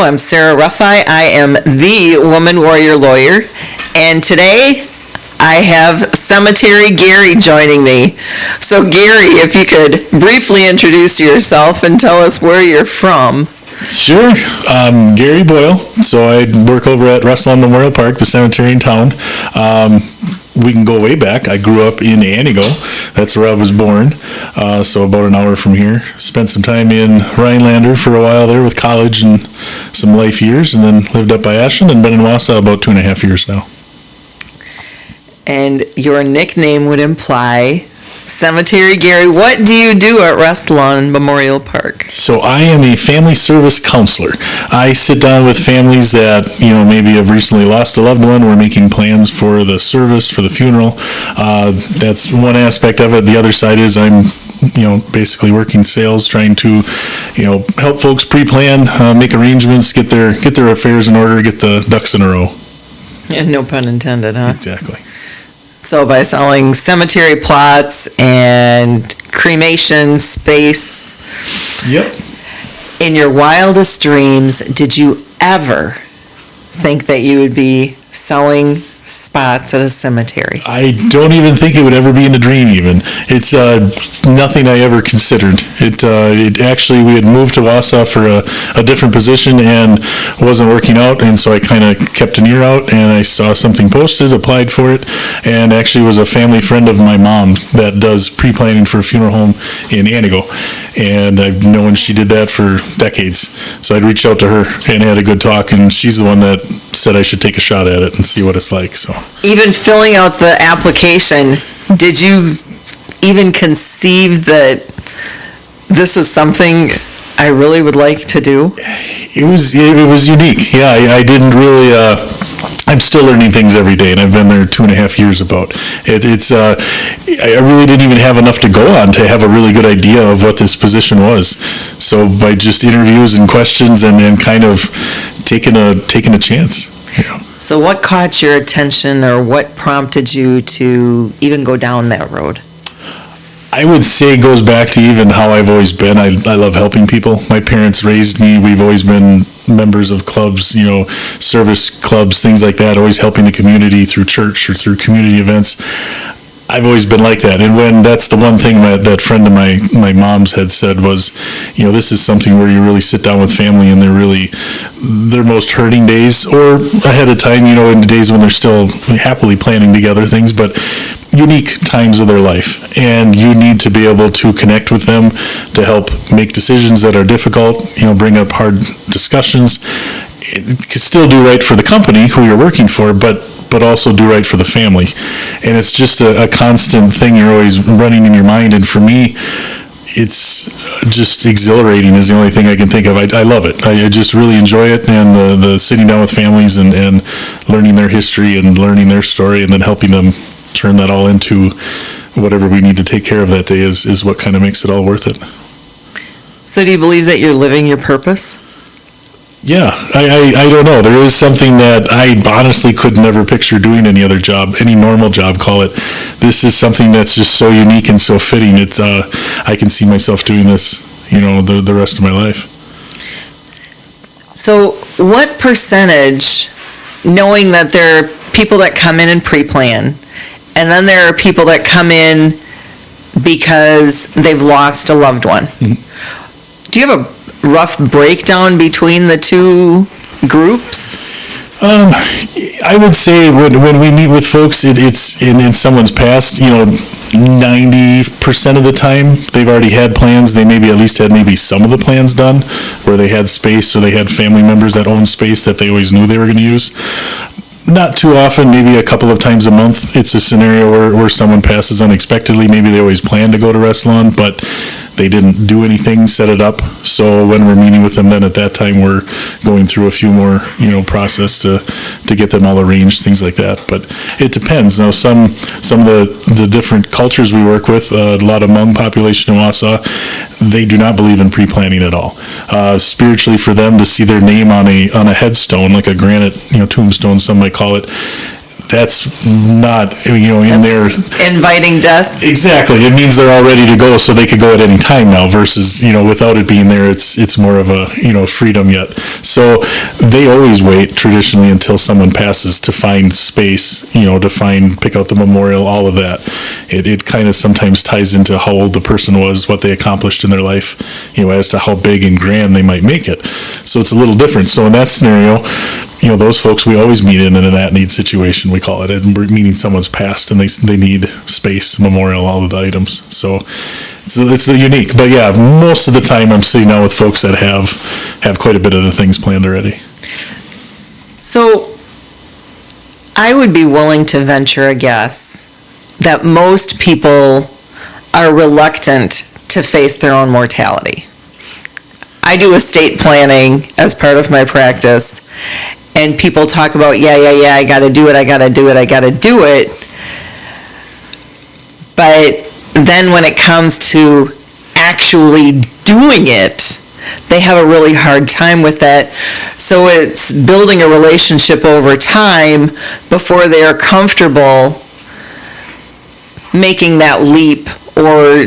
I'm Sarah Ruffi. I am the Woman Warrior Lawyer, and today I have Cemetery Gary joining me. So Gary, if you could briefly introduce yourself and tell us where you're from. Sure. I'm Gary Boyle. So I work over at Restlawn Memorial Park, the cemetery in town. We can go way back. I grew up in Anigo. That's where I was born. So about an hour from here. Spent some time in Rhinelander for a while there with college and some life years, and then lived up by Ashland and been in Wausau about 2.5 years now. And your nickname would imply Cemetery Gary. What do you do at Restlawn Memorial Park? So I am a family service counselor. I sit down with families that, maybe have recently lost a loved one. We're making plans for the service, for the funeral. That's one aspect of it. The other side is I'm basically working sales, trying to, help folks pre-plan, make arrangements, get their affairs in order, get the ducks in a row. Yeah, no pun intended, huh? Exactly. So by selling cemetery plots and cremation space. Yep. In your wildest dreams, did you ever think that you would be selling spots at a cemetery? I don't even think it would ever be in a dream even. It's nothing I ever considered. It actually, we had moved to Wausau for a different position and wasn't working out, and so I kind of kept an ear out, and I saw something posted, applied for it, and actually was a family friend of my mom that does pre-planning for a funeral home in Anigo, and I've known she did that for decades. So I'd reached out to her and had a good talk, and she's the one that said I should take a shot at it and see what it's like. So even filling out the application, did you even conceive that this is something I really would like to do? It was unique. Yeah, I didn't really. I'm still learning things every day, and I've been there 2.5 years about. I really didn't even have enough to go on to have a really good idea of what this position was. So by just interviews and questions and kind of taking a chance. So what caught your attention, or what prompted you to even go down that road? I would say it goes back to even how I've always been. I love helping people. My parents raised me. We've always been members of clubs, service clubs, things like that, always helping the community through church or through community events. I've always been like that. And when that's the one thing that friend of my mom's had said was, this is something where you really sit down with family and their most hurting days, or ahead of time, in the days when they're still happily planning together things, but unique times of their life. And you need to be able to connect with them to help make decisions that are difficult, bring up hard discussions. It can still do right for the company who you're working for, but also do right for the family. And it's just a constant thing you're always running in your mind. And for me, it's just exhilarating is the only thing I can think of. I love it. I just really enjoy it. And the sitting down with families and learning their history and learning their story and then helping them turn that all into whatever we need to take care of that day is what kind of makes it all worth it. So do you believe that you're living your purpose? Yeah, I don't know. There is something that I honestly could never picture doing any other job, any normal job, call it. This is something that's just so unique and so fitting. It's I can see myself doing this, the rest of my life. So what percentage, knowing that there are people that come in and pre-plan, and then there are people that come in because they've lost a loved one. Mm-hmm. Do you have a rough breakdown between the two groups? I would say when we meet with folks, it's in someone's past, 90% of the time they've already had plans. They maybe at least had maybe some of the plans done where they had space or they had family members that owned space that they always knew they were going to use. Not too often, maybe a couple of times a month, it's a scenario where someone passes unexpectedly. Maybe they always planned to go to Restlawn, but they didn't do anything, set it up. So when we're meeting with them, then at that time we're going through a few more, process to get them all arranged, things like that. But it depends. Now, some of the different cultures we work with, a lot of Hmong population in Wausau, they do not believe in pre-planning at all. Spiritually, for them to see their name on a headstone, like a granite, tombstone, some might call it, that's not, in their... Inviting death? Exactly. It means they're all ready to go, so they could go at any time now versus, without it being there, it's more of a, freedom yet. So they always wait traditionally until someone passes to find space, pick out the memorial, all of that. It kind of sometimes ties into how old the person was, what they accomplished in their life, as to how big and grand they might make it. So it's a little different. So in that scenario, those folks we always meet in an at-need situation, we call it, and we're meeting someone's passed and they need space, memorial, all of the items. So it's unique. But yeah, most of the time I'm sitting down with folks that have quite a bit of the things planned already. So I would be willing to venture a guess that most people are reluctant to face their own mortality. I do estate planning as part of my practice, and people talk about, I gotta do it. But then when it comes to actually doing it, they have a really hard time with that. So it's building a relationship over time before they are comfortable making that leap or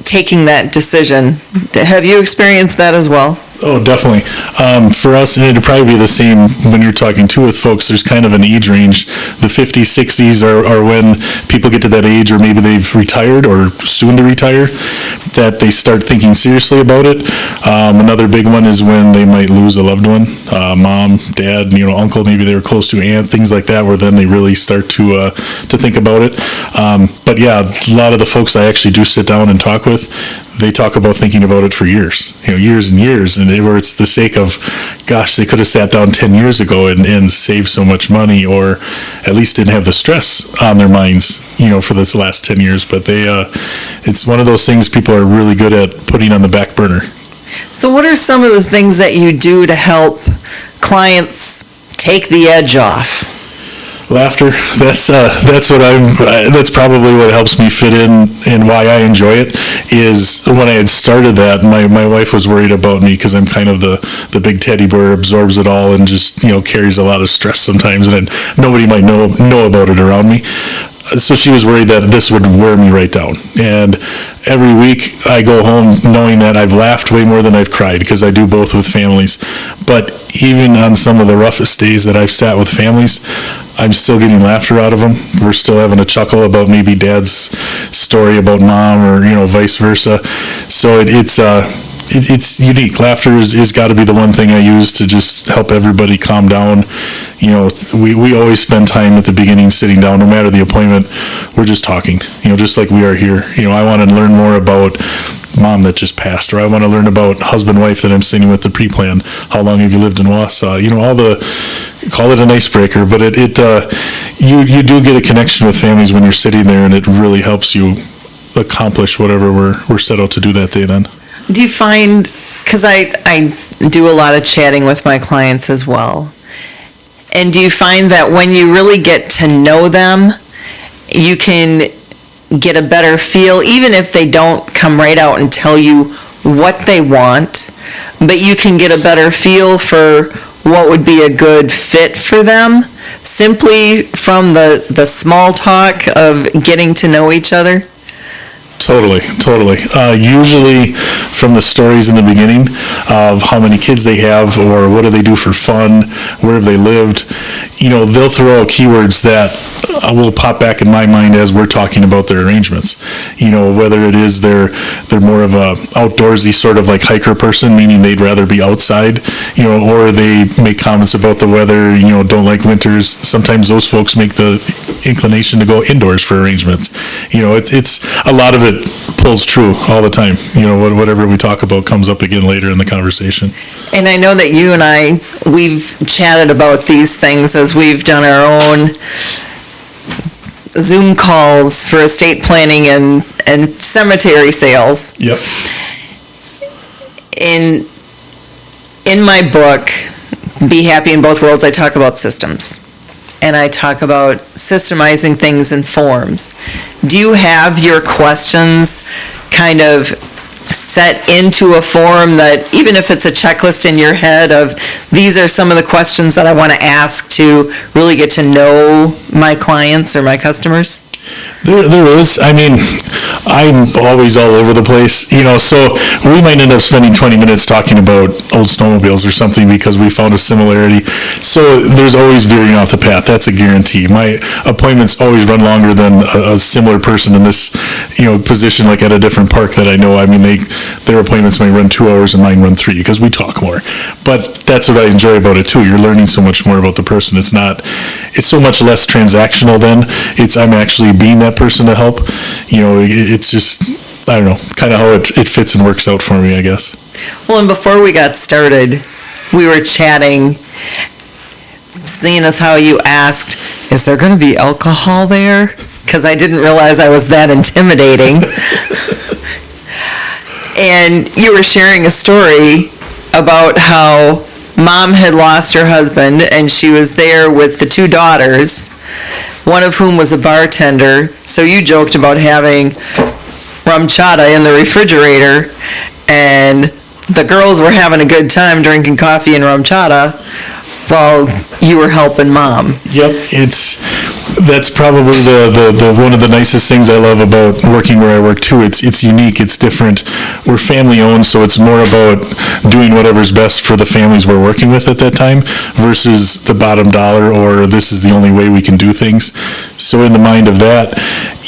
taking that decision. Have you experienced that as well? Oh, definitely. For us, and it'd probably be the same when you're talking too with folks, there's kind of an age range. The 50s, 60s are when people get to that age, or maybe they've retired or soon to retire, that they start thinking seriously about it. Another big one is when they might lose a loved one, mom, dad, uncle, maybe they were close to, aunt, things like that, where then they really start to think about it. But yeah, a lot of the folks I actually do sit down and talk with, they talk about thinking about it for years, years and years, and where it's the sake of, gosh, they could have sat down 10 years ago and saved so much money, or at least didn't have the stress on their minds, for this last 10 years. But it's one of those things people are really good at putting on the back burner. So what are some of the things that you do to help clients take the edge off? Laughter. That's probably what helps me fit in and why I enjoy it. Is when I had started that, my wife was worried about me because I'm kind of the big teddy bear, absorbs it all and just carries a lot of stress sometimes, and nobody might know about it around me. So she was worried that this would wear me right down. And every week I go home knowing that I've laughed way more than I've cried, because I do both with families. But even on some of the roughest days that I've sat with families, I'm still getting laughter out of them. We're still having a chuckle about maybe dad's story about mom, or vice versa. So it's unique. Laughter is got to be the one thing I use to just help everybody calm down. We always spend time at the beginning sitting down, no matter the appointment. We're just talking, just like we are here. I want to learn more about mom that just passed, or I want to learn about husband, wife that I'm sitting with the pre-plan. How long have you lived in Wausau? Call it an icebreaker, but you do get a connection with families when you're sitting there, and it really helps you accomplish whatever we're set out to do that day then. Do you find, because I do a lot of chatting with my clients as well, and do you find that when you really get to know them, you can get a better feel, even if they don't come right out and tell you what they want, but you can get a better feel for what would be a good fit for them, simply from the small talk of getting to know each other? Totally. Usually from the stories in the beginning of how many kids they have, or what do they do for fun, where have they lived, they'll throw out keywords that will pop back in my mind as we're talking about their arrangements. Whether it is they're more of a outdoorsy sort of like hiker person, meaning they'd rather be outside, or they make comments about the weather, don't like winters. Sometimes those folks make the inclination to go indoors for arrangements. It's a lot of it pulls true all the time. Whatever we talk about comes up again later in the conversation. And I know that you and we've chatted about these things as we've done our own Zoom calls for estate planning and cemetery sales. Yep. In my book, Be Happy in Both Worlds, I talk about systems. And I talk about systemizing things in forms. Do you have your questions kind of set into a form that, even if it's a checklist in your head of, these are some of the questions that I want to ask to really get to know my clients or my customers? There is. I mean, I'm always all over the place, so we might end up spending 20 minutes talking about old snowmobiles or something because we found a similarity. So there's always veering off the path. That's a guarantee. My appointments always run longer than a similar person in this, position, like at a different park that I know. I mean, their appointments may run 2 hours and mine run 3 because we talk more. But that's what I enjoy about it too. You're learning so much more about the person. It's so much less transactional then. I'm actually being that person to help. It's just, I don't know, kind of how it fits and works out for me, I guess. Well, and before we got started, we were chatting, seeing as how you asked, is there going to be alcohol there? Because I didn't realize I was that intimidating. And you were sharing a story about how Mom had lost her husband and she was there with the 2 daughters, one of whom was a bartender. So you joked about having rum chata in the refrigerator, and the girls were having a good time drinking coffee and rum chata while you were helping Mom. Yep, that's probably the one of the nicest things I love about working where I work too. It's unique, it's different. We're family owned, so it's more about doing whatever's best for the families we're working with at that time versus the bottom dollar or this is the only way we can do things. So in the mind of that,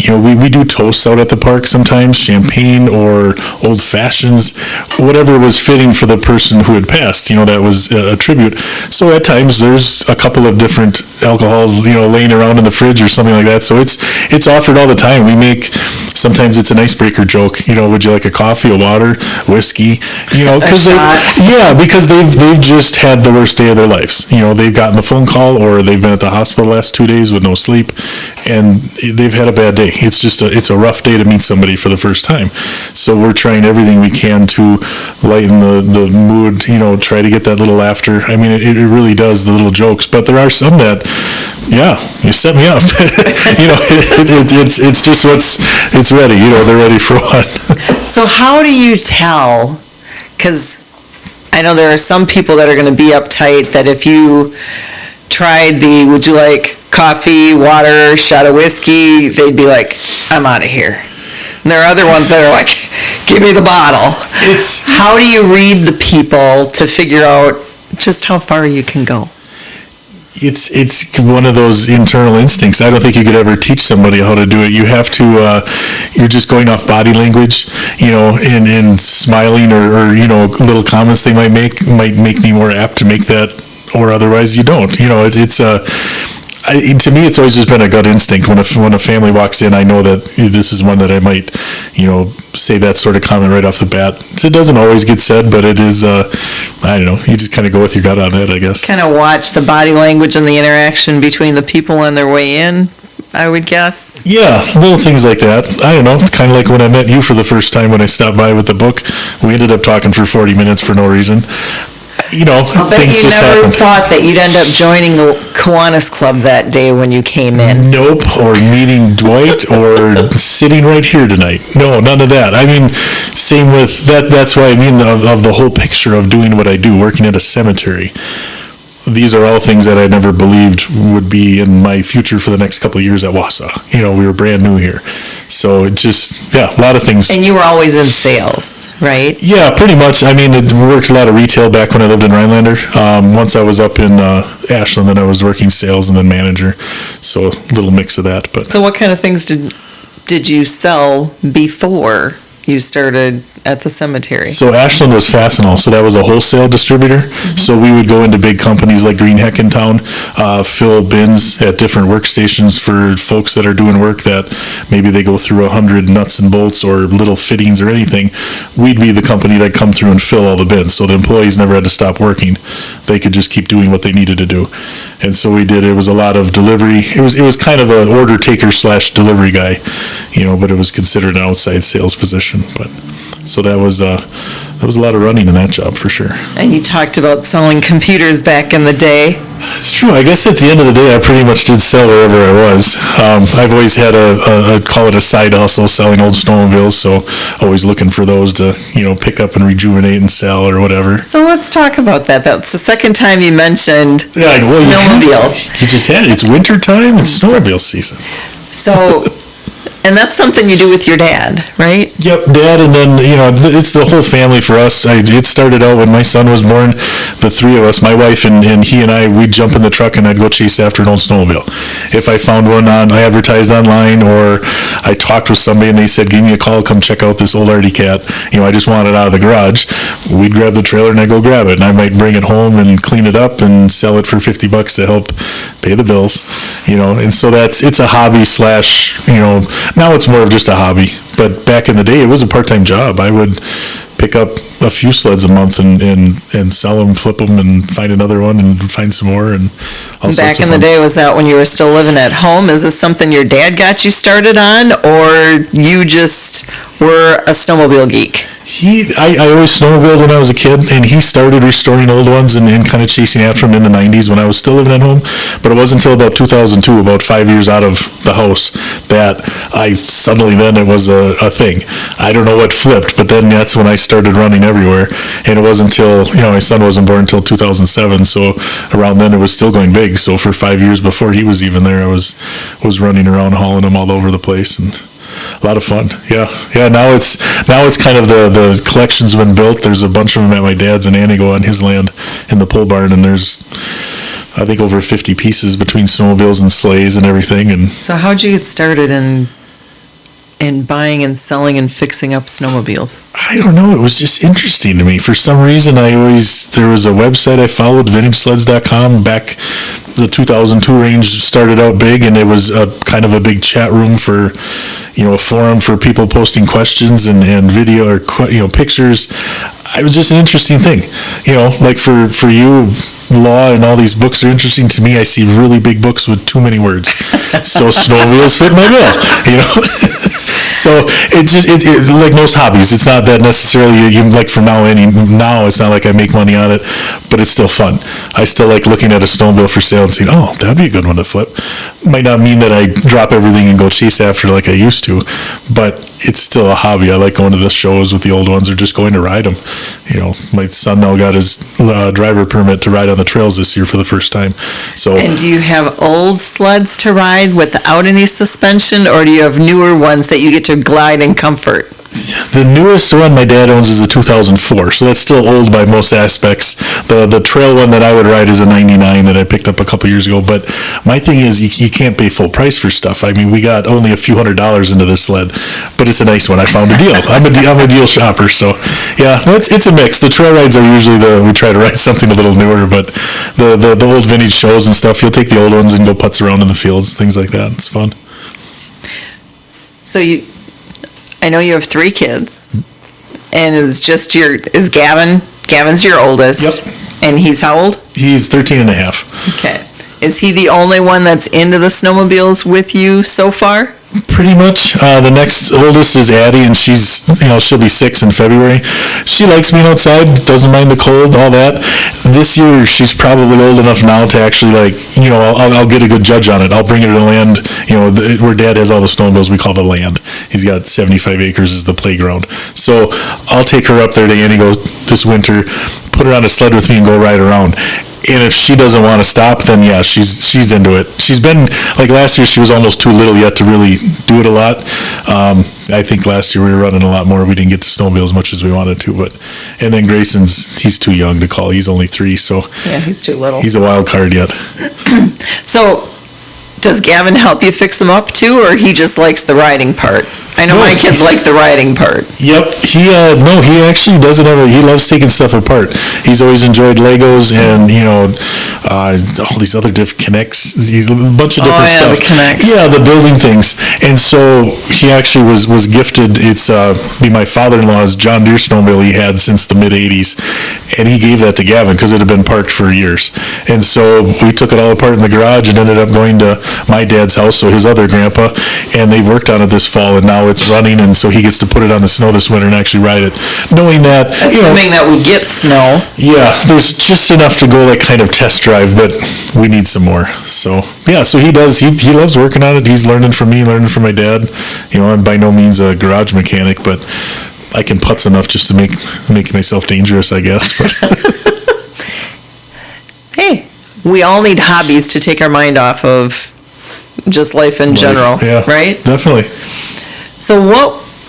we do toasts out at the park sometimes, champagne or old fashions, whatever was fitting for the person who had passed, that was a tribute. So at times there's a couple of different alcohols, laying around in the fridge or something like that. So it's offered all the time. Sometimes it's an icebreaker joke, would you like a coffee, a water, whiskey, because they've just had the worst day of their lives. They've gotten the phone call or they've been at the hospital the last 2 days with no sleep and they've had a bad day. It's a rough day to meet somebody for the first time. So we're trying everything we can to lighten the mood, try to get that little laughter. I mean, it really does, the little jokes, but there are some that, you set me up. It's just it's ready, they're ready for one. So how do you tell, because I know there are some people that are going to be uptight that if you tried would you like coffee, water, shot of whiskey, they'd be like, I'm out of here. And there are other ones that are like, give me the bottle. How do you read the people to figure out just how far you can go? It's one of those internal instincts. I don't think you could ever teach somebody how to do it. You have to, you're just going off body language, and smiling or little comments they might make me more apt to make that, or otherwise you don't. To me, it's always just been a gut instinct. When a family walks in, I know that this is one that I might, say that sort of comment right off the bat. It doesn't always get said, but it is, I don't know, you just kind of go with your gut on that, I guess. Kind of watch the body language and the interaction between the people on their way in, I would guess. Yeah, little things like that. I don't know, it's kind of like when I met you for the first time when I stopped by with the book. We ended up talking for 40 minutes for no reason. I'll bet things you just never happen. thought that you'd end up joining the Kiwanis Club that day when you came in. Nope, or meeting Dwight, or sitting right here tonight. No, none of that. I mean, same with that. That's why I mean of the whole picture of doing what I do, working at a cemetery. These are all things that I never believed would be in my future for the next couple of years at Wausau. We were brand new here. So it just, a lot of things. And you were always in sales, right? Yeah, pretty much. I mean, it worked a lot of retail back when I lived in Rhinelander. Once I was up in Ashland, then I was working sales and then manager. So a little mix of that. But So what kind of things did you sell before you started at the cemetery? So Ashland was Fastenal, so that was a wholesale distributor. Mm-hmm. So we would go into big companies like Green Heck in town, fill bins at different workstations for folks that are doing work that maybe they go through 100 nuts and bolts or little fittings or anything. We'd be the company that come through and fill all the bins, so the employees never had to stop working. They could just keep doing what they needed to do. And so we did. It was a lot of delivery. It was kind of an order taker / delivery guy, but it was considered an outside sales position. But so that was a lot of running in that job for sure. And you talked about selling computers back in the day. It's true. I guess at the end of the day, I pretty much did sell wherever I was. I've always had call it a side hustle, selling old snowmobiles, so always looking for those to, pick up and rejuvenate and sell or whatever. So let's talk about that. That's the second time you mentioned snowmobiles. You just had it. It's winter time. It's snowmobile season. So, and that's something you do with your dad, right? Yep, Dad, and then, it's the whole family for us. It started out when my son was born, the three of us, my wife and he and I, we'd jump in the truck and I'd go chase after an old snowmobile. If I found one I advertised online, or I talked with somebody and they said, give me a call, come check out this old Artie Cat. I just want it out of the garage. We'd grab the trailer and I'd go grab it, and I might bring it home and clean it up and sell it for $50 to help pay the bills, and so it's a hobby slash, now it's more of just a hobby. But back in the day, it was a part-time job. I would pick up a few sleds a month and sell them, flip them, and find another one and find some more. And all back in the day, was that when you were still living at home? Is this something your dad got you started on, or you just were a snowmobile geek? I always snowmobiled when I was a kid, and he started restoring old ones and kind of chasing after them in the 90s when I was still living at home. But it wasn't until about 2002, about 5 years out of the house, that I suddenly, then it was a thing. I don't know what flipped, but then that's when I started running everywhere. And it wasn't until, my son wasn't born until 2007, so around then it was still going big. So for 5 years before he was even there, I was running around hauling them all over the place, and a lot of fun. Yeah. Now it's kind of the collection's been built. There's a bunch of them at my dad's in Anigo on his land in the pole barn, and there's, I think, over 50 pieces between snowmobiles and sleighs and everything. And so how'd you get started in buying and selling and fixing up snowmobiles? I don't know. It was just interesting to me. For some reason, there was a website I followed, vintagesleds.com, back the 2002 range started out big, and it was kind of a big chat room for, a forum for people posting questions and video or, pictures. It was just an interesting thing. Like for you, law and all these books are interesting. To me, I see really big books with too many words. So snowmobiles fit my bill, So it like most hobbies, it's not that necessarily like from now it's not like I make money on it, but it's still fun. I still like looking at a snowmobile for sale and saying, oh, that'd be a good one to flip. Might not mean that I drop everything and go chase after like I used to, but it's still a hobby. I like going to the shows with the old ones or just going to ride them. My son now got his driver permit to ride on the trails this year for the first time. So. And do you have old sleds to ride without any suspension, or do you have newer ones that you get to glide in comfort? The newest one my dad owns is a 2004, so that's still old by most aspects. The trail one that I would ride is a 99 that I picked up a couple years ago, but my thing is you can't pay full price for stuff. I mean, we got only a few $100s into this sled, but it's a nice one. I found a deal. I'm a deal shopper, so yeah, it's a mix. The trail rides are usually we try to ride something a little newer, but the old vintage shows and stuff, you'll take the old ones and go putz around in the fields, things like that. It's fun. So I know you have 3 kids, and is Gavin's your oldest? Yep. And he's how old? He's 13 and a half. Okay. Is he the only one that's into the snowmobiles with you so far? Pretty much. The next oldest is Addie, and she'll be 6 in February. She likes being outside, doesn't mind the cold, all that. This year, she's probably old enough now to actually, I'll get a good judge on it. I'll bring her to the land, where Dad has all the snowmobiles, we call the land. He's got 75 acres as the playground. So I'll take her up there to Anigo this winter, put her on a sled with me and go ride around. And if she doesn't want to stop, then yeah, she's into it. She's been, like last year, she was almost too little yet to really do it a lot. I think last year we were running a lot more. We didn't get to snowmobile as much as we wanted to. And then he's too young to call. He's only 3, so. Yeah, he's too little. He's a wild card yet. So, does Gavin help you fix them up too, or he just likes the riding part? I know my kids like the riding part. Yep. He actually doesn't he loves taking stuff apart. He's always enjoyed Legos and, all these other different Connects, a bunch of different stuff. The Connects. Yeah, the building things. And so he actually was gifted, my father-in-law's John Deere snowmobile he had since the mid-'80s. And he gave that to Gavin because it had been parked for years. And so we took it all apart in the garage and ended up going to my dad's house, so his other grandpa, and they've worked on it this fall, and now it's running, and so he gets to put it on the snow this winter and actually ride it, knowing that, Assuming that we get snow. yeah, there's just enough to go that kind of test drive, but we need some more. So, yeah, so he does. He loves working on it. He's learning from me, learning from my dad. I'm by no means a garage mechanic, but I can putz enough just to make myself dangerous, I guess. But Hey, we all need hobbies to take our mind off of just life in general, yeah, right? Definitely. So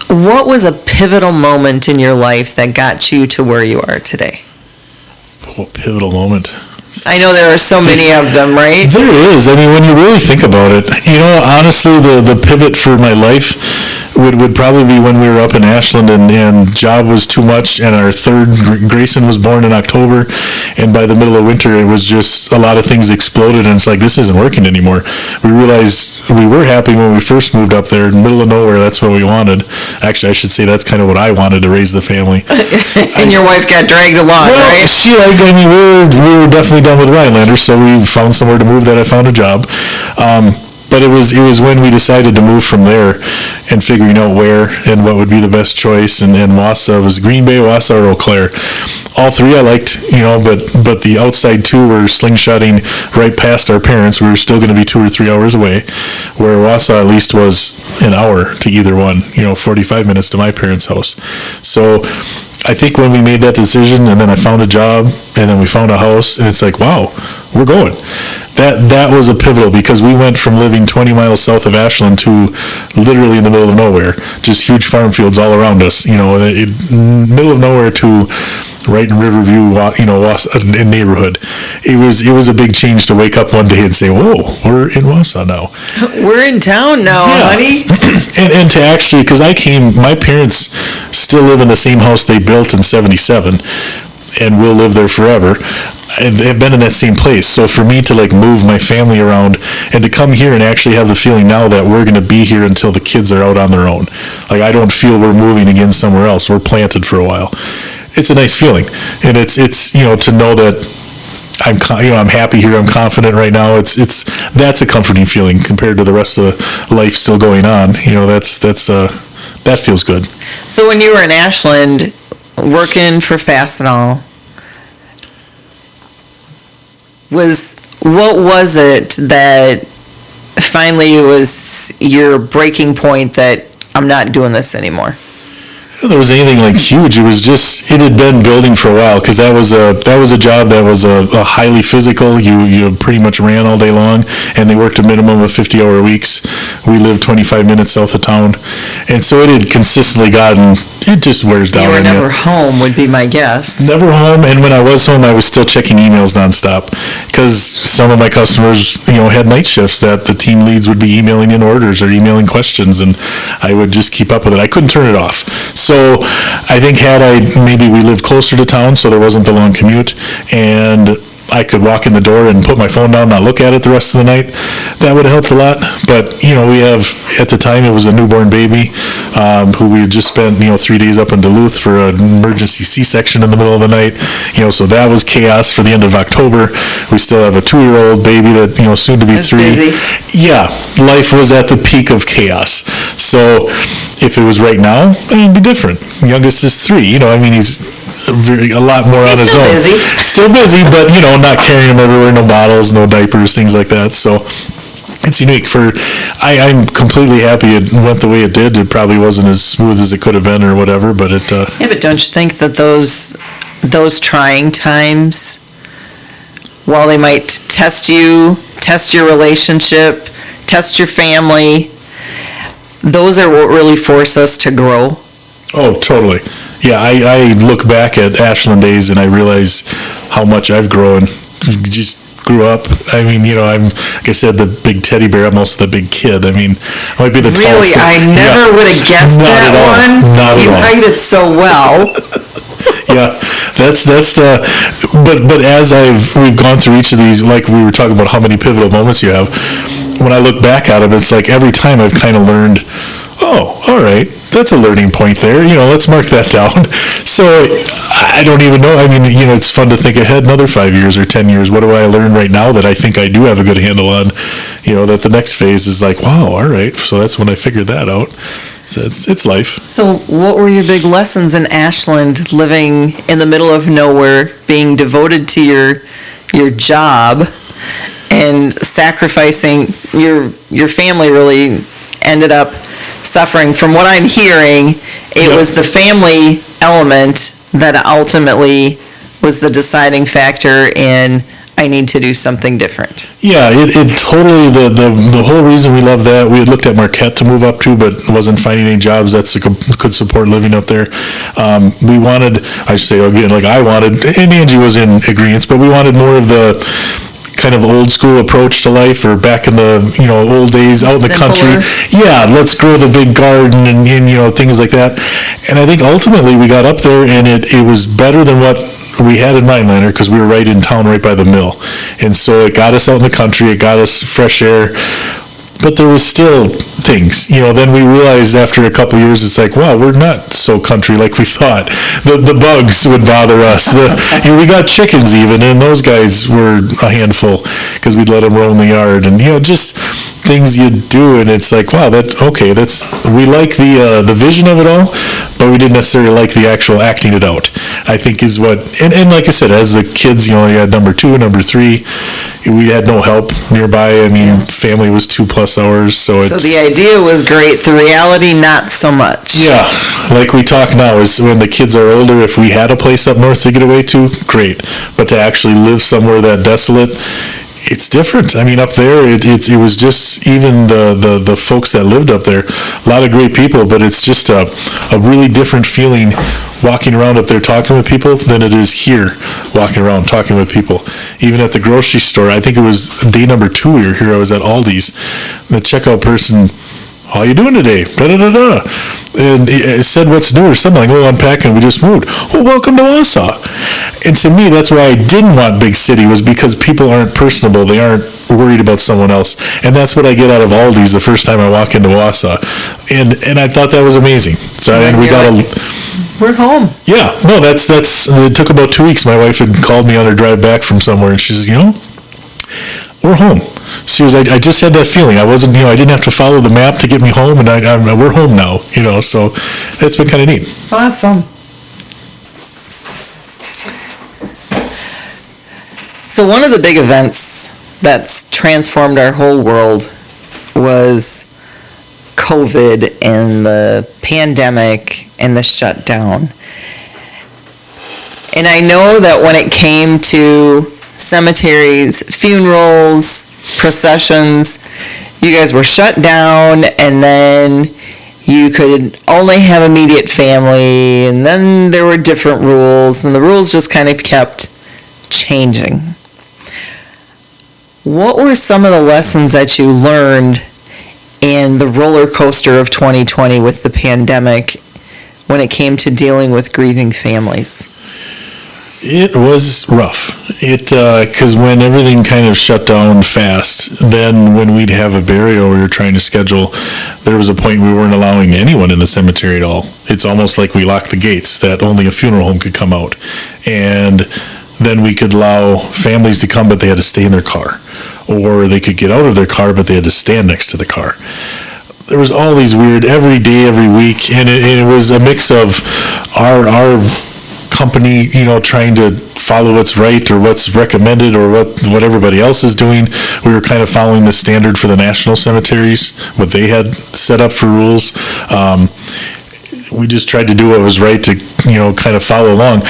what was a pivotal moment in your life that got you to where you are today? What pivotal moment? I know there are so many of them, right? There is. I mean, when you really think about it, honestly, the pivot for my life would probably be when we were up in Ashland and job was too much, and our third, Grayson, was born in October, and by the middle of winter, it was just a lot of things exploded, and it's like, this isn't working anymore. We realized we were happy when we first moved up there, in the middle of nowhere. That's what we wanted. Actually, I should say that's kind of what I wanted, to raise the family. And your wife got dragged along, Well, right? we were definitely done with Rhinelander, so we found somewhere to move that I found a job. But it was when we decided to move from there and figuring out where and what would be the best choice. And Wausau was Green Bay, Wausau, or Eau Claire. All three I liked, but the outside two were slingshotting right past our parents. We were still going to be 2 or 3 hours away, where Wausau at least was an hour to either one, 45 minutes to my parents' house. So I think when we made that decision, and then I found a job, and then we found a house, and it's like, wow, we're going. That was a pivotal, because we went from living 20 miles south of Ashland to literally in the middle of nowhere, just huge farm fields all around us, middle of nowhere to right in Riverview, in neighborhood. It was a big change to wake up one day and say, whoa, we're in Wausau now. We're in town now, honey. And to actually, because my parents still live in the same house they built in 77, and will live there forever. They've been in that same place. So for me to move my family around and to come here and actually have the feeling now that we're going to be here until the kids are out on their own. I don't feel we're moving again somewhere else. We're planted for a while. It's a nice feeling. And it's to know that I'm happy here. I'm confident right now. That's a comforting feeling compared to the rest of the life still going on. That feels good. So when you were in Ashland working for Fastenal, what was it that finally was your breaking point that I'm not doing this anymore? There was anything huge. It had been building for a while, because that was a job that was a highly physical. You pretty much ran all day long, and they worked a minimum of 50-hour weeks. We lived 25 minutes south of town, and so it had consistently gotten, it just wears down. You were never home, would be my guess. Never home, and when I was home, I was still checking emails nonstop, because some of my customers, had night shifts that the team leads would be emailing in orders or emailing questions, and I would just keep up with it. I couldn't turn it off. So I think maybe we lived closer to town, so there wasn't the long commute, and I could walk in the door and put my phone down, not look at it the rest of the night, that would have helped a lot. But, we have, at the time, it was a newborn baby, who we had just spent, 3 days up in Duluth for an emergency C-section in the middle of the night, so that was chaos for the end of October. We still have a 2-year-old baby that, soon to be 3. Busy. Yeah, life was at the peak of chaos. So if it was right now, it'd be different. Youngest is 3, he's a lot more on his own. Still busy, but not carrying him everywhere, no bottles, no diapers, things like that. So it's unique. I'm completely happy it went the way it did. It probably wasn't as smooth as it could have been or whatever, but it. Yeah, but don't you think that those trying times, while they might test you, test your relationship, test your family, those are what really force us to grow? Oh, totally. Yeah, I look back at Ashland days and I realize how much I've grown. Just grew up. I mean, I'm, like I said, the big teddy bear. I'm also the big kid. I mean, I might be the tallest. Really? I never would have guessed that one. Not at all. You hide it so well. Yeah, that's the. But as we've gone through each of these, like we were talking about how many pivotal moments you have. When I look back at them, it's like every time I've kind of learned Oh, all right. That's a learning point there. Let's mark that down. So I don't even know. I mean, it's fun to think ahead another 5 years or 10 years. What do I learn right now that I think I do have a good handle on? That the next phase is like, wow, all right. So that's when I figured that out. So it's life. So what were your big lessons in Ashland, living in the middle of nowhere, being devoted to your job, and sacrificing your family really ended up suffering? From what I'm hearing, it was the family element that ultimately was the deciding factor in, I need to do something different. Yeah, it totally, the whole reason we love that, we had looked at Marquette to move up to, but wasn't finding any jobs that could support living up there. We wanted, I should say again, like I wanted, and Angie was in agreement, but we wanted more of the kind of old school approach to life, or back in the old days out in the country. Yeah, let's grow the big garden and things like that. And I think ultimately we got up there and it was better than what we had in Minelander, because we were right in town, right by the mill. And so it got us out in the country, it got us fresh air. But there was still things, then we realized after a couple years, it's like, wow, we're not so country like we thought. The bugs would bother us. We got chickens even, and those guys were a handful because we'd let them roam the yard, and just things you do, and it's like, wow, we like the vision of it all, but we didn't necessarily like the actual acting it out, I think is what, and like I said, as the kids, you had number 2, number 3, we had no help nearby. I mean, family was 2+ hours, so the idea was great, the reality not so much. Yeah, like we talk now, is when the kids are older, if we had a place up north to get away to, great, but to actually live somewhere that desolate, it's different. I mean, up there, it was just, even the folks that lived up there, a lot of great people, but it's just a really different feeling walking around up there talking with people than it is here walking around talking with people. Even at the grocery store, I think it was day number 2 we were here, I was at Aldi's. The checkout person, how you doing today? Da-da-da-da. And it said, what's new or something. Like, unpacking, we just moved. Oh, welcome to Wausau. And to me, that's why I didn't want big city, was because people aren't personable. They aren't worried about someone else. And that's what I get out of Aldi's the first time I walk into Wausau. And I thought that was amazing. So, and we got we're home. Yeah, no, that's, it took about 2 weeks. My wife had called me on her drive back from somewhere, and she says, we're home. She was, I just had that feeling. I wasn't, I didn't have to follow the map to get me home, and we're home now, so it's been kind of neat. Awesome. So one of the big events that's transformed our whole world was COVID and the pandemic and the shutdown. And I know that when it came to cemeteries, funerals, processions, you guys were shut down, and then you could only have immediate family, and then there were different rules, and the rules just kind of kept changing. What were some of the lessons that you learned in the roller coaster of 2020 with the pandemic when it came to dealing with grieving families? It was rough. Because when everything kind of shut down fast, then when we'd have a burial we were trying to schedule, there was a point we weren't allowing anyone in the cemetery at all. It's almost like we locked the gates, that only a funeral home could come out. And then we could allow families to come, but they had to stay in their car. Or they could get out of their car, but they had to stand next to the car. There was all these weird, every day, every week, and it was a mix of our company, trying to follow what's right or what's recommended or what everybody else is doing. We were kind of following the standard for the national cemeteries, what they had set up for rules. We just tried to do what was right to, kind of follow along.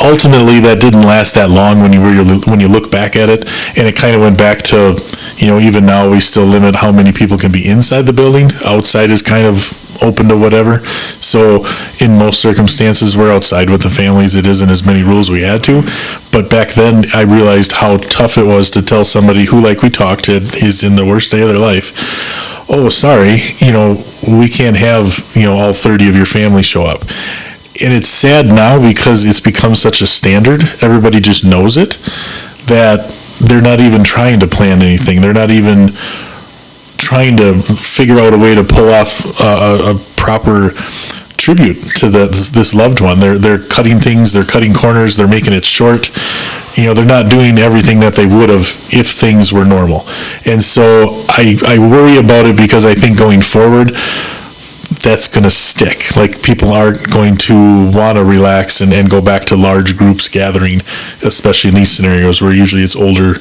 Ultimately, that didn't last that long when you look back at it, and it kind of went back to, even now we still limit how many people can be inside the building. Outside is kind of open to whatever. So in most circumstances, we're outside with the families. It isn't as many rules we had to. But back then, I realized how tough it was to tell somebody who, like we talked to, is in the worst day of their life, oh, sorry, we can't have, all 30 of your family show up. And it's sad now because it's become such a standard, everybody just knows it, that they're not even trying to plan anything. They're not even trying to figure out a way to pull off a proper tribute to this loved one. They're cutting things, they're cutting corners, they're making it short. They're not doing everything that they would have if things were normal. And so I worry about it because I think going forward, that's going to stick. Like, people aren't going to want to relax and go back to large groups gathering, especially in these scenarios where usually it's older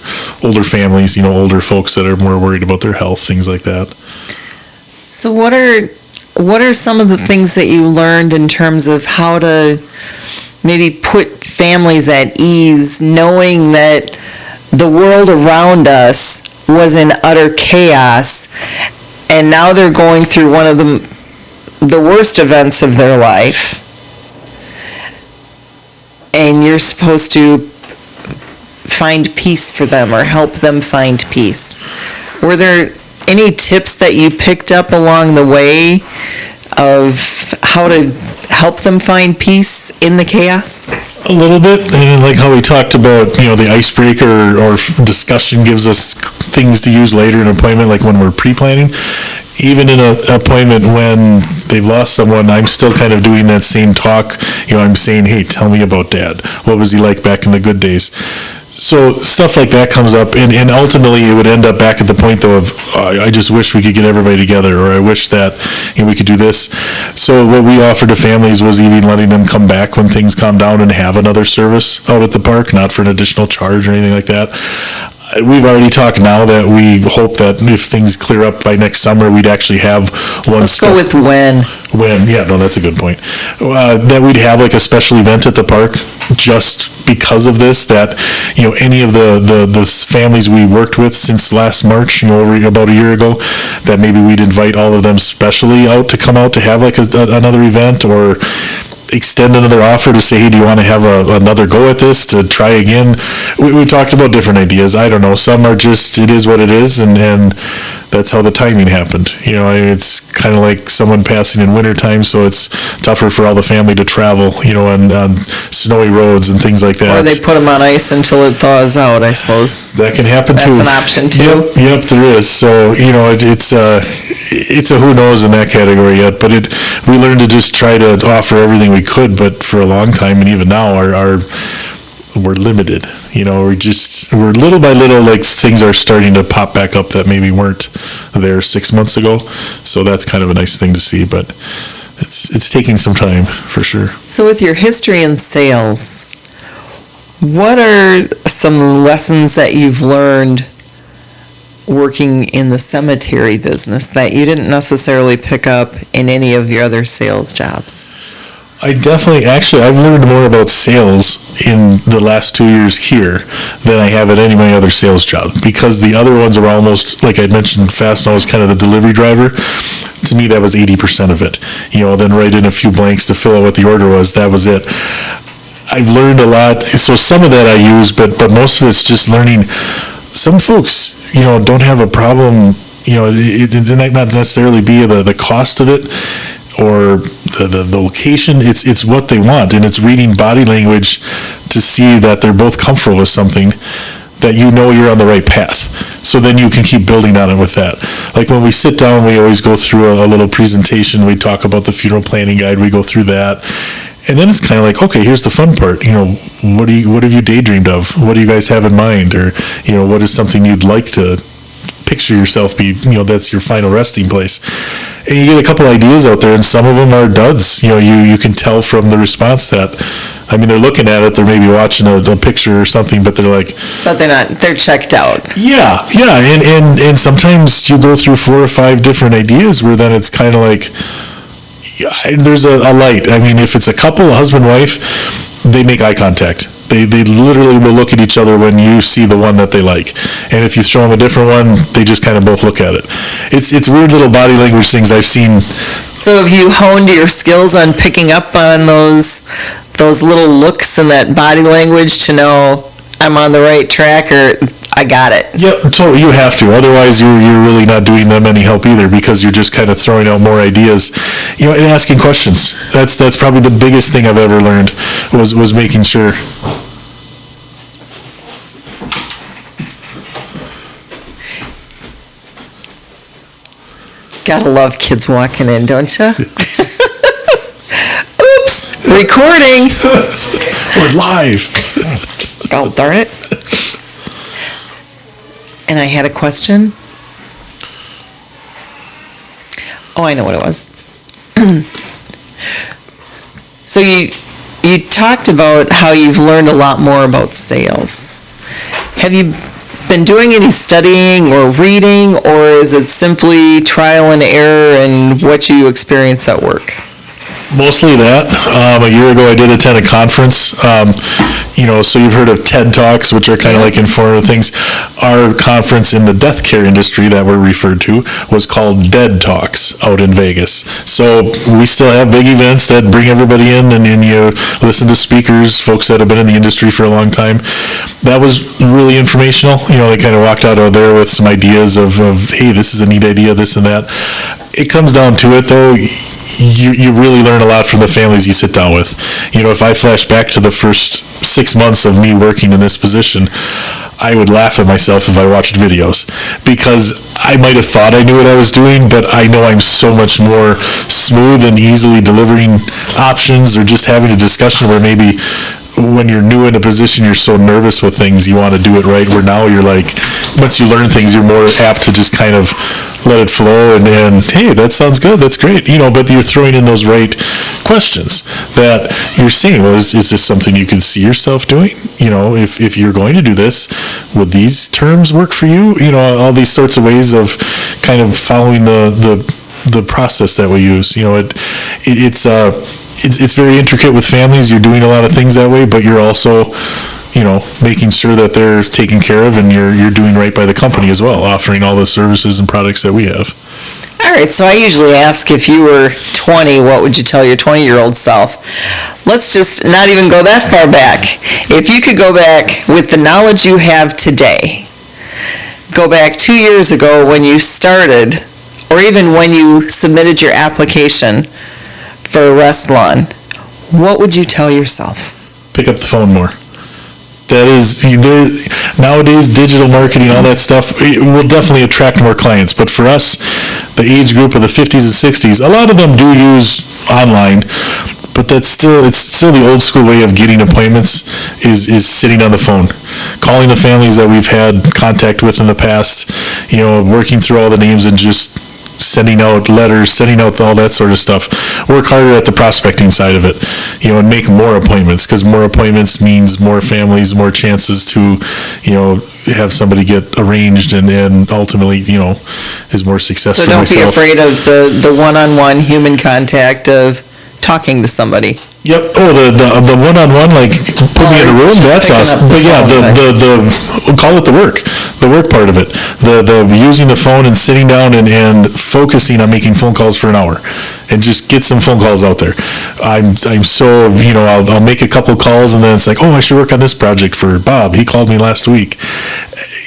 families, older folks that are more worried about their health, things like that. So what are some of the things that you learned in terms of how to maybe put families at ease, knowing that the world around us was in utter chaos, and now they're going through one of the worst events of their life, and you're supposed to find peace for them or help them find peace? Were there any tips that you picked up along the way of how to help them find peace in the chaos? A little bit, and like how we talked about, the icebreaker or discussion gives us things to use later in an appointment, like when we're pre-planning. Even in an appointment when they've lost someone, I'm still kind of doing that same talk. I'm saying, hey, tell me about Dad. What was he like back in the good days? So stuff like that comes up, and ultimately it would end up back at the point, though, of I just wish we could get everybody together, or I wish that we could do this. So what we offered to families was even letting them come back when things calm down and have another service out at the park, not for an additional charge or anything like that. We've already talked now that we hope that if things clear up by next summer, we'd actually have one. Let's go with when. Yeah, no, that's a good point. That we'd have like a special event at the park just because of this, that, any of the families we worked with since last March, over about a year ago, that maybe we'd invite all of them specially out to come out to have like another event, or extend another offer to say, hey, do you want to have another go at this, to try again? We talked about different ideas. I don't know. Some are just, it is what it is, and that's how the timing happened. It's kind of like someone passing in wintertime, so it's tougher for all the family to travel, on snowy roads and things like that. Or they put them on ice until it thaws out, I suppose. That can happen too. That's an option too. Yep, there is. So, it's a who knows in that category yet, but we learned to just try to offer everything we could, but for a long time, and even now, we're limited. We're little by little, like, things are starting to pop back up that maybe weren't there 6 months ago. So that's kind of a nice thing to see, but it's taking some time for sure. So with your history in sales, what are some lessons that you've learned working in the cemetery business that you didn't necessarily pick up in any of your other sales jobs? I've learned more about sales in the last 2 years here than I have at any of my other sales jobs, because the other ones are almost, like I mentioned, Fastenal was kind of the delivery driver. To me, that was 80% of it. Then write in a few blanks to fill out what the order was. That was it. I've learned a lot. So some of that I use, but most of it's just learning. Some folks, don't have a problem. It might not necessarily be the cost of it, or the location. It's what they want, and it's reading body language to see that they're both comfortable with something, that you're on the right path. So then you can keep building on it with that. Like when we sit down, we always go through a little presentation. We talk about the funeral planning guide. We go through that. And then it's kind of like, okay, here's the fun part. What have you daydreamed of? What do you guys have in mind? Or, what is something you'd like to picture yourself be, that's your final resting place. And you get a couple ideas out there, and some of them are duds. You can tell from the response that, they're looking at it, they're maybe watching a picture or something, but they're like... But they're not, they're checked out. Yeah, and sometimes you go through 4 or 5 different ideas where then it's kind of like, there's a light. If it's a couple, a husband, wife, they make eye contact. They literally will look at each other when you see the one that they like. And if you throw them a different one, they just kind of both look at it. It's weird little body language things I've seen. So have you honed your skills on picking up on those little looks and that body language to know I'm on the right track, or I got it? Yep, totally. You have to. Otherwise, you're really not doing them any help either, because you're just kind of throwing out more ideas, and asking questions. That's probably the biggest thing I've ever learned was making sure. Gotta love kids walking in, don't you? Oops, recording. We're live. Oh, darn it. And I had a question. Oh, I know what it was. So you talked about how you've learned a lot more about sales. Have you been doing any studying or reading, or is it simply trial and error and what you experience at work? Mostly that. A year ago, I did attend a conference. So you've heard of TED Talks, which are kind of like informative things. Our conference in the death care industry that we're referred to was called Dead Talks out in Vegas. So we still have big events that bring everybody in, and you listen to speakers, folks that have been in the industry for a long time. That was really informational. They kind of walked out of there with some ideas of hey, this is a neat idea, this and that. It comes down to it, though. You really learn a lot from the families you sit down with. If I flash back to the first 6 months of me working in this position, I would laugh at myself if I watched videos, because I might have thought I knew what I was doing, but I know I'm so much more smooth and easily delivering options, or just having a discussion where maybe when you're new in a position, you're so nervous with things, you want to do it right, where now you're like, once you learn things, you're more apt to just kind of let it flow, and hey, that sounds good, that's great, but you're throwing in those right questions that you're saying, well, is this something you can see yourself doing? If you're going to do this, would these terms work for you? All these sorts of ways of kind of following the process that we use. It's very intricate with families. You're doing a lot of things that way, but you're also, making sure that they're taken care of, and you're doing right by the company as well, offering all the services and products that we have. All right, so I usually ask, if you were 20, what would you tell your 20-year-old self? Let's just not even go that far back. If you could go back with the knowledge you have today, go back 2 years ago when you started, or even when you submitted your application for Restlawn, what would you tell yourself? Pick up the phone more. That is, nowadays, digital marketing, all that stuff, it will definitely attract more clients. But for us, the age group of the 50s and 60s, a lot of them do use online, but it's still the old school way of getting appointments is sitting on the phone, calling the families that we've had contact with in the past, working through all the names and just sending out letters, sending out all that sort of stuff. Work harder at the prospecting side of it, and make more appointments, because more appointments means more families, more chances to, have somebody get arranged, and ultimately, is more success So for don't myself. be afraid of the one-on-one human contact of talking to somebody. Yep. Oh, the one-on-one, like put me in a room, that's awesome. But yeah, we'll call it the work part of it. The using the phone and sitting down and focusing on making phone calls for an hour, and just get some phone calls out there. I'm so, I'll make a couple calls, and then it's like, oh, I should work on this project for Bob. He called me last week.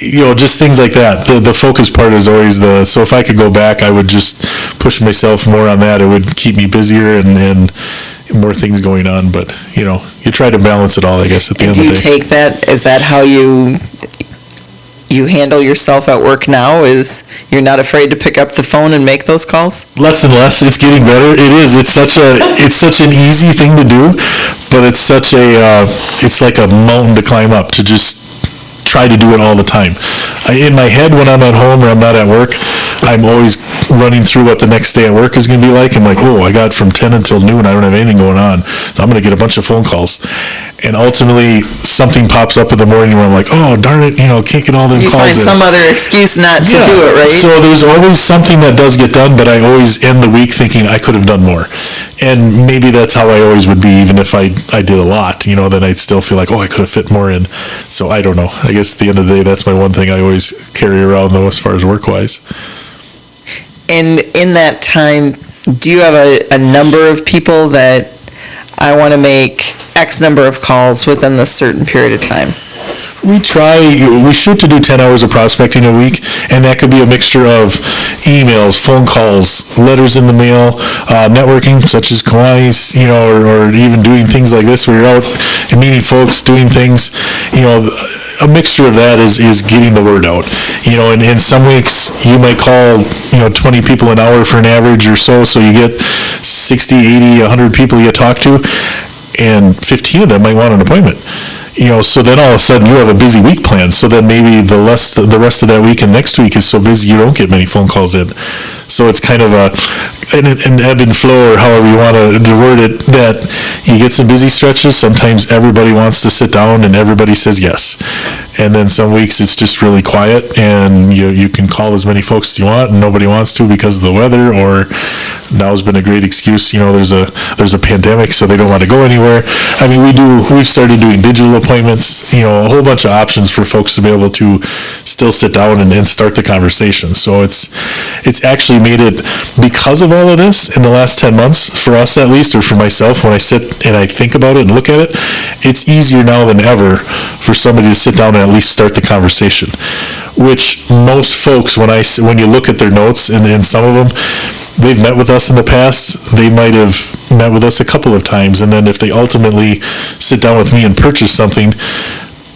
Just things like that. The focus part is always so if I could go back, I would just push myself more on that. It would keep me busier and more things going on, but you try to balance it all, I guess, at the end of the day. Do you take that, is that how you handle yourself at work now, is you're not afraid to pick up the phone and make those calls? Less and less. It's getting better. It is. It's such an easy thing to do, but it's like a mountain to climb up, to just try to do it all the time. In my head, when I'm at home or I'm not at work, I'm always running through what the next day at work is going to be like. I'm like, oh, I got from 10 until noon, I don't have anything going on, so I'm going to get a bunch of phone calls. And ultimately, something pops up in the morning where I'm like, oh, darn it, can't get all them calls in. You find some other excuse not to do it, right? So there's always something that does get done, but I always end the week thinking I could have done more. And maybe that's how I always would be, even if I did a lot, then I'd still feel like, oh, I could have fit more in. So I don't know. I guess at the end of the day, that's my one thing I always carry around, though, as far as work-wise. And in that time, do you have a number of people that I want to make X number of calls within this certain period of time? We shoot to do 10 hours of prospecting a week, and that could be a mixture of emails, phone calls, letters in the mail, networking such as Kiwanis, or even doing things like this where you're out and meeting folks, doing things, a mixture of that is getting the word out. And in some weeks you might call, 20 people an hour for an average or so you get 60, 80, 100 people you talk to, and 15 of them might want an appointment. So then all of a sudden you have a busy week planned. So then maybe the rest of that week and next week is so busy you don't get many phone calls in. So it's kind of an ebb and flow, or however you want to word it, that you get some busy stretches. Sometimes everybody wants to sit down and everybody says yes. And then some weeks it's just really quiet, and you can call as many folks as you want and nobody wants to because of the weather, or now's been a great excuse. There's a pandemic, so they don't want to go anywhere. I mean, we've started doing digital appointments, a whole bunch of options for folks to be able to still sit down and start the conversation. So it's actually made it, because of all of this in the last 10 months, for us at least, or for myself, when I sit and I think about it and look at it, it's easier now than ever for somebody to sit down and at least start the conversation. Which most folks, when you look at their notes, and some of them, they've met with us in the past, they might have met with us a couple of times, and then if they ultimately sit down with me and purchase something,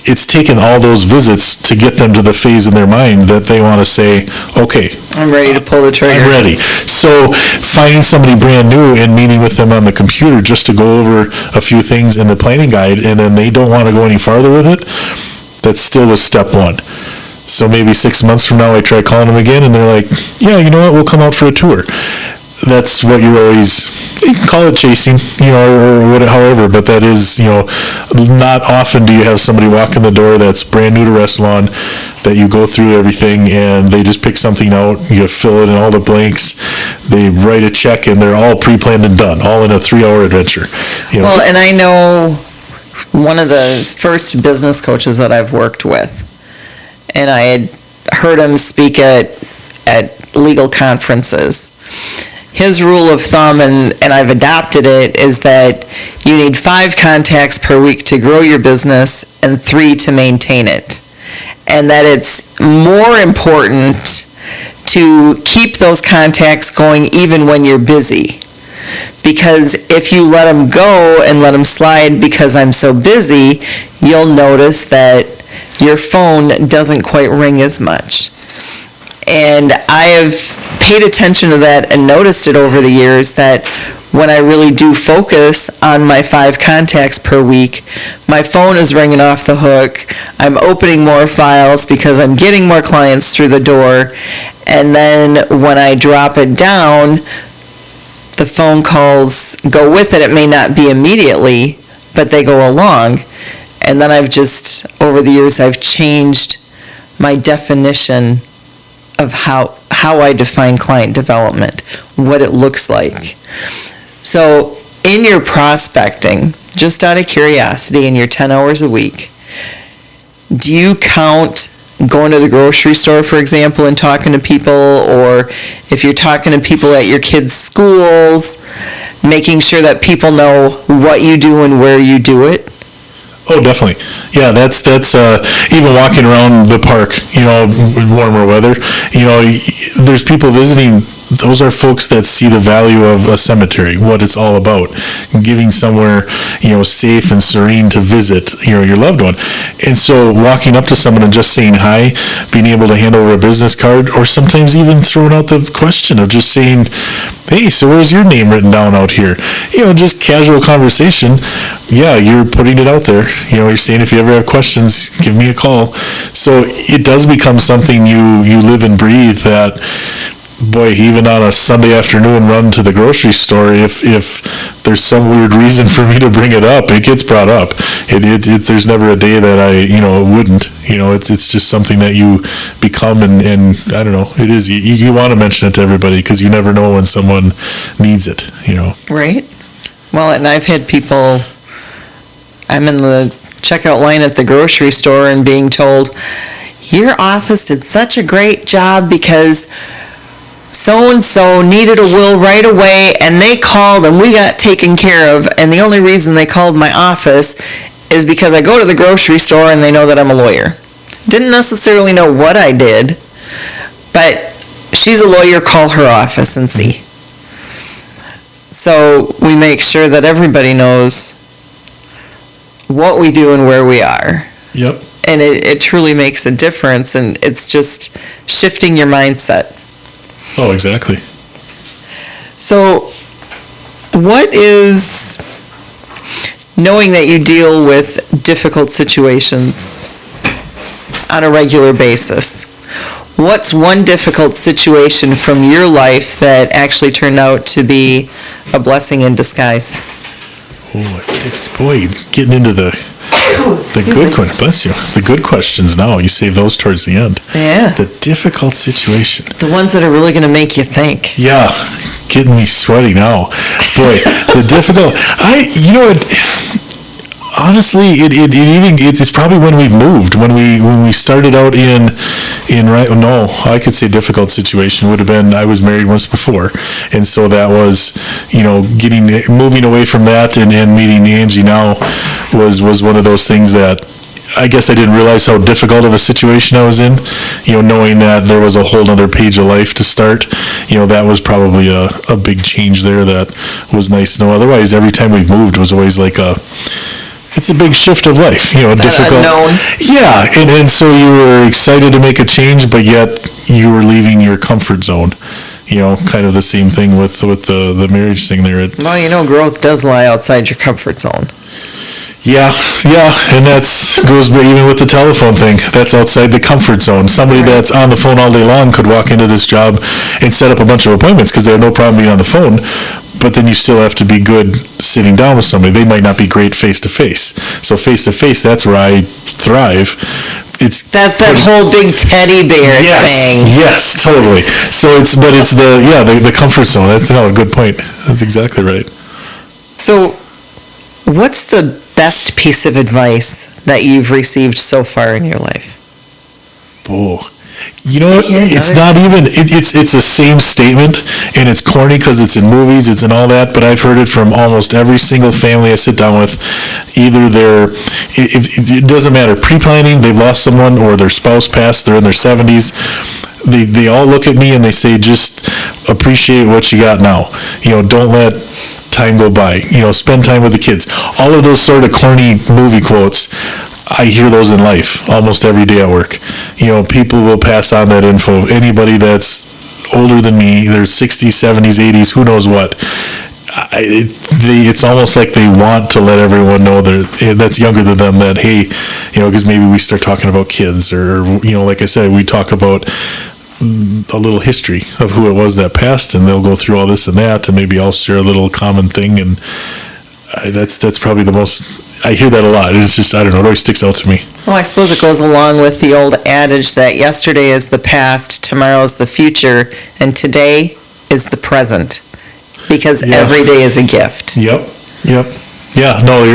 it's taken all those visits to get them to the phase in their mind that they want to say, okay, I'm ready to pull the trigger. I'm ready. So finding somebody brand new and meeting with them on the computer just to go over a few things in the planning guide, and then they don't want to go any farther with it, that still was step one. So maybe 6 months from now I try calling them again and they're like, yeah, you know what, we'll come out for a tour. That's what you can call it chasing, or whatever, however, but that is, not often do you have somebody walk in the door that's brand new to Restlawn, that you go through everything and they just pick something out, you fill it in all the blanks, they write a check, and they're all pre-planned and done, all in a 3-hour adventure. Well, and I know one of the first business coaches that I've worked with, and I had heard him speak at legal conferences. His rule of thumb, and I've adopted it, is that you need 5 contacts per week to grow your business and 3 to maintain it. And that it's more important to keep those contacts going even when you're busy. Because if you let them go and let them slide because I'm so busy, you'll notice that your phone doesn't quite ring as much. And I have paid attention to that and noticed it over the years, that when I really do focus on my 5 contacts per week, my phone is ringing off the hook. I'm opening more files because I'm getting more clients through the door. And then when I drop it down, the phone calls go with it. It may not be immediately, but they go along. And then over the years, I've changed my definition of how I define client development, what it looks like. So in your prospecting, just out of curiosity, in your 10 hours a week, do you count going to the grocery store, for example, and talking to people, or if you're talking to people at your kids' schools, making sure that people know what you do and where you do it? Oh, definitely. Yeah, that's even walking around the park, in warmer weather, there's people visiting. Those are folks that see the value of a cemetery, what it's all about, giving somewhere, safe and serene to visit, your loved one. And so walking up to someone and just saying hi, being able to hand over a business card, or sometimes even throwing out the question of just saying, hey, so where's your name written down out here? Just casual conversation. Yeah, you're putting it out there. You're saying, if you ever have questions, give me a call. So it does become something you live and breathe, that, boy, even on a Sunday afternoon run to the grocery store, if there's some weird reason for me to bring it up, it gets brought up. There's never a day that I, wouldn't. It's just something that you become, and I don't know, it is. You want to mention it to everybody because you never know when someone needs it, Right. Well, and I've had people, I'm in the checkout line at the grocery store and being told, your office did such a great job because so-and-so needed a will right away, and they called and we got taken care of, and the only reason they called my office is because I go to the grocery store and they know that I'm a lawyer. Didn't necessarily know what I did, but she's a lawyer, call her office and see. So we make sure that everybody knows what we do and where we are. Yep. And it truly makes a difference, and it's just shifting your mindset. Oh, exactly. So what is, knowing that you deal with difficult situations on a regular basis, what's one difficult situation from your life that actually turned out to be a blessing in disguise? Oh, boy, getting into the good question. Bless you. The good questions now. You save those towards the end. Yeah. The difficult situation. The ones that are really going to make you think. Yeah. Getting me sweaty now. Boy, the difficult. You know what? Honestly, it's probably when we've moved, when we started out I could say difficult situation would have been, I was married once before, and so that was, moving away from that and meeting Angie now was one of those things that I guess I didn't realize how difficult of a situation I was in, knowing that there was a whole other page of life to start. That was probably a big change there that was nice to know. Otherwise, every time we've moved was always like it's a big shift of life, difficult. Unknown. Yeah, and so you were excited to make a change, but yet you were leaving your comfort zone. Kind of the same thing with the marriage thing there. Well, growth does lie outside your comfort zone. Yeah, and goes even with the telephone thing. That's outside the comfort zone. Somebody that's on the phone all day long could walk into this job and set up a bunch of appointments because they have no problem being on the phone, but then you still have to be good sitting down with somebody. They might not be great face-to-face. So face-to-face, that's where I thrive. That's that whole big teddy bear thing. Yes, totally. So it's the comfort zone. That's a good point. That's exactly right. So what's the best piece of advice that you've received so far in your life? Oh, it's not even, it's the same statement, and it's corny because it's in movies, it's in all that, but I've heard it from almost every single family I sit down with. Either it doesn't matter, pre-planning, they've lost someone, or their spouse passed, they're in their 70s. They all look at me and they say, just appreciate what you got now. Don't let time go by. Spend time with the kids. All of those sort of corny movie quotes, I hear those in life almost every day at work. People will pass on that info. Anybody that's older than me, they're 60s, 70s, 80s, who knows what. It's almost like they want to let everyone know that's younger than them that, hey, because maybe we start talking about kids, or, like I said, we talk about a little history of who it was that passed, and they'll go through all this and that, and maybe I'll share a little common thing, and that's probably the most. I hear that a lot. It's just, I don't know, it always sticks out to me. Well, I suppose it goes along with the old adage that yesterday is the past, tomorrow is the future, and today is the present, because every day is a gift. Yep. Yeah, no,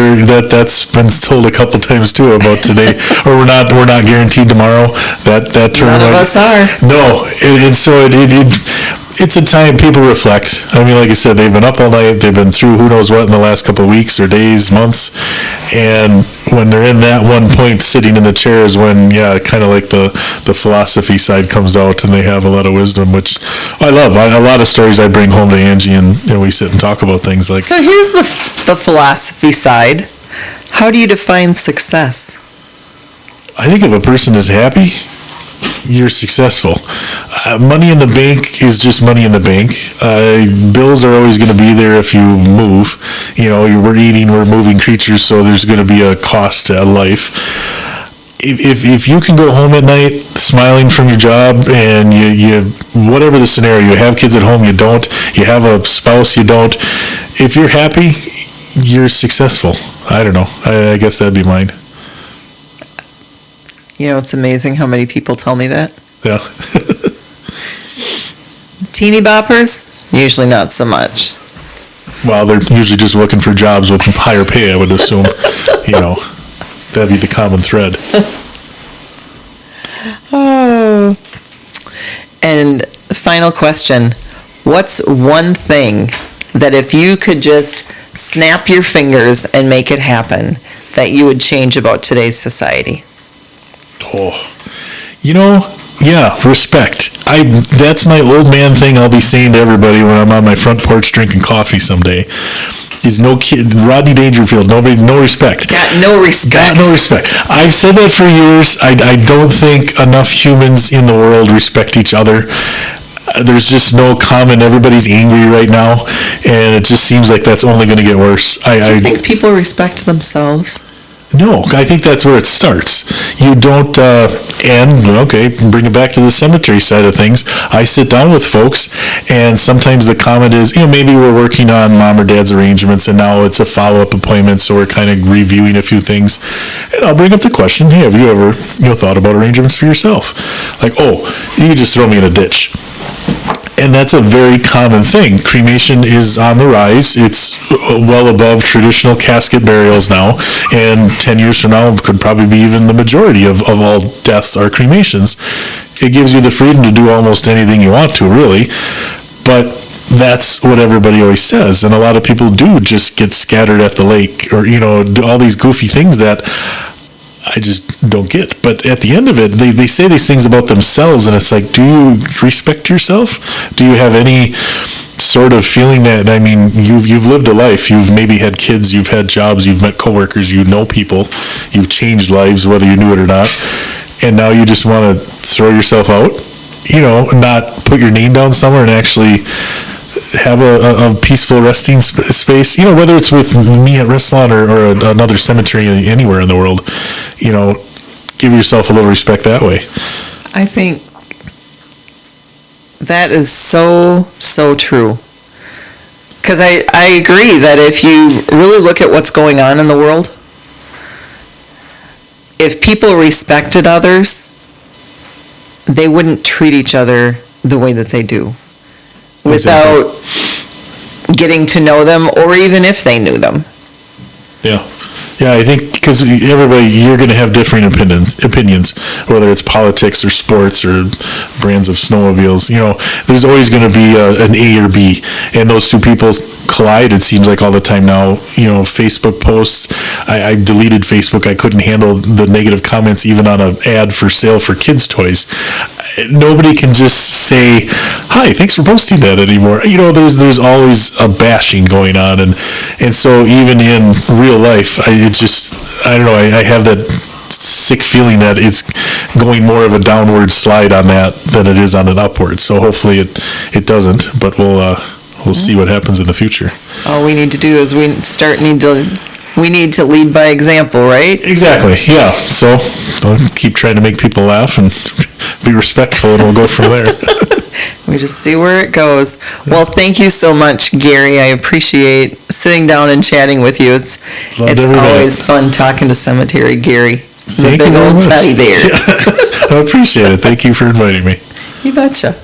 that's been told a couple times too about today, or we're not guaranteed tomorrow. That term. None of us are. No, and so it's a time people reflect. I mean, like I said, they've been up all night. They've been through who knows what in the last couple of weeks or days, months, and when they're in that one point, sitting in the chair, is when kind of like the philosophy side comes out, and they have a lot of wisdom, which I love. A lot of stories I bring home to Angie, and we sit and talk about things like. So here's the philosophy side. How do you define success? I think if a person is happy, you're successful. Money in the bank is just money in the bank. Bills are always going to be there if you move. We're eating, we're moving creatures, so there's going to be a cost to life. If you can go home at night smiling from your job, and you whatever the scenario, you have kids at home, you don't, you have a spouse, you don't, if you're happy, you're successful. I don't know. I guess that'd be mine. It's amazing how many people tell me that. Yeah. Teeny boppers? Usually not so much. Well, they're usually just looking for jobs with higher pay, I would assume. That'd be the common thread. Oh. And final question. What's one thing that if you could just snap your fingers and make it happen that you would change about today's society? Oh, yeah, respect. That's my old man thing I'll be saying to everybody when I'm on my front porch drinking coffee someday. Is no kid, Rodney Dangerfield, no respect. Got no respect. Got no respect. I've said that for years. I don't think enough humans in the world respect each other. There's just no common, everybody's angry right now, and it just seems like that's only going to get worse. Do you think people respect themselves? No, I think that's where it starts. You don't, bring it back to the cemetery side of things. I sit down with folks, and sometimes the comment is, maybe we're working on mom or dad's arrangements, and now it's a follow-up appointment, so we're kind of reviewing a few things. And I'll bring up the question, hey, have you ever, thought about arrangements for yourself? Like, oh, you just throw me in a ditch. And that's a very common thing. Cremation is on the rise. It's well above traditional casket burials now. And 10 years from now, it could probably be even the majority of all deaths are cremations. It gives you the freedom to do almost anything you want to, really. But that's what everybody always says. And a lot of people do just get scattered at the lake or, do all these goofy things that I just don't get. But at the end of it, they say these things about themselves, and it's like, do you respect yourself? Do you have any sort of feeling that, you've lived a life, you've maybe had kids, you've had jobs, you've met coworkers, you know people, you've changed lives, whether you knew it or not, and now you just want to throw yourself out, not put your name down somewhere and actually have a peaceful resting space, whether it's with me at Restlawn or another cemetery anywhere in the world, give yourself a little respect that way. I think that is so, so true. Because I agree that if you really look at what's going on in the world, if people respected others, they wouldn't treat each other the way that they do. Without getting to know them, or even if they knew them. Yeah, I think because everybody, you're going to have differing opinions, whether it's politics or sports or brands of snowmobiles. There's always going to be an A or B, and those two people collide, it seems like all the time now. Facebook posts, I deleted Facebook. I couldn't handle the negative comments even on an ad for sale for kids' toys. Nobody can just say, hi, thanks for posting that anymore. There's always a bashing going on, and so even in real life, I don't know, I have that sick feeling that it's going more of a downward slide on that than it is on an upward. So hopefully it doesn't, but we'll see what happens in the future. All we need to do is we need to lead by example, right? Exactly, yeah. So I'll keep trying to make people laugh and be respectful, and we'll go from there. We just see where it goes. Well, thank you so much, Gary. I appreciate sitting down and chatting with you. It's always fun talking to Cemetery Gary. The big old teddy bear. I appreciate it. Thank you for inviting me. You betcha.